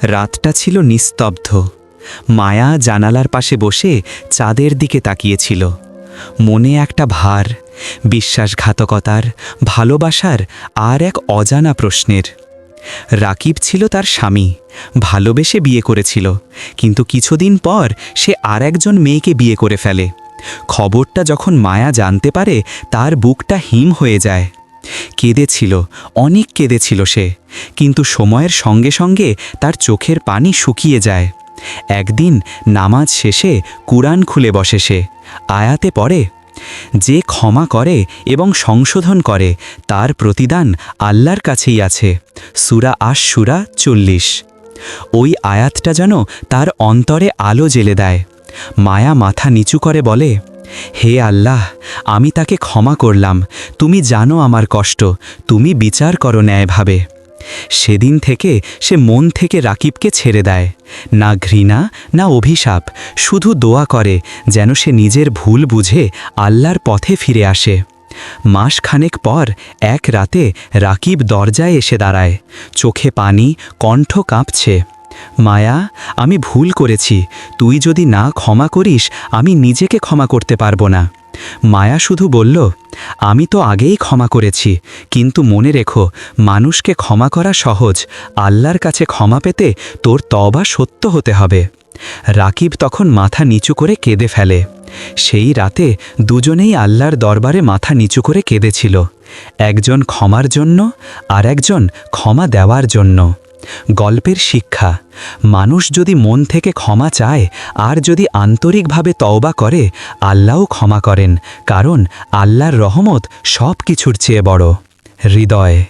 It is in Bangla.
রাতটা ছিল নিস্তব্ধ। মায়া জানালার পাশে বসে চাঁদের দিকে তাকিয়েছিল। মনে একটা ভার, বিশ্বাসঘাতকতার, ভালোবাসার আর এক অজানা প্রশ্নের। রাকিব ছিল তার স্বামী, ভালোবেসে বিয়ে করেছিল, কিন্তু কিছুদিন পর সে আর একজন মেয়েকে বিয়ে করে ফেলে। খবরটা যখন মায়া জানতে পারে, তার বুকটা হিম হয়ে যায়। কেঁদেছিল, অনেক কেঁদেছিল সে, কিন্তু সময়ের সঙ্গে সঙ্গে তার চোখের পানি শুকিয়ে যায়। একদিন নামাজ শেষে কুরআন খুলে বসে সে। আয়াতে পড়ে, যে ক্ষমা করে এবং সংশোধন করে তার প্রতিদান আল্লাহর কাছেই আছে। সূরা আশ-শূরা 40। ওই আয়াতটা যেন তার অন্তরে আলো জ্বেলে দেয়। মায়া মাথা নিচু করে বলে, হে আল্লাহ, আমি তাকে ক্ষমা করলাম, তুমি জানো আমার কষ্ট, তুমি বিচার করো ন্যায়ভাবে। সেদিন থেকে সে মন থেকে রাকিবকে ছেড়ে দেয়। না ঘৃণা, না অভিশাপ, শুধু দোয়া করে যেন সে নিজের ভুল বুঝে আল্লাহর পথে ফিরে আসে। মাসখানেক পর এক রাতে রাকিব দরজায় এসে দাঁড়ায়, চোখে পানি, কণ্ঠ কাঁপছে। মায়া, আমি ভুল করেছি, তুই যদি না ক্ষমা করিস আমি নিজেকে ক্ষমা করতে পারবো না। মায়া শুধু বলল, আমি তো আগেই ক্ষমা করেছি, কিন্তু মনে রেখো, মানুষকে ক্ষমা করা সহজ, আল্লাহর কাছে ক্ষমা পেতে তোর তওবা সত্য হতে হবে। রাকিব তখন মাথা নিচু করে কেঁদে ফেলে। সেই রাতে দুজনেই আল্লাহর দরবারে মাথা নিচু করে কেঁদেছিল, একজন ক্ষমার জন্য আর একজন ক্ষমা দেওয়ার জন্য। গল্পের শিক্ষা, মানুষ যদি মন থেকে ক্ষমা চায় আর যদি আন্তরিকভাবে তওবা করে, আল্লাহও ক্ষমা করেন, কারণ আল্লাহর রহমত সব কিছুর চেয়ে বড়। হৃদয়।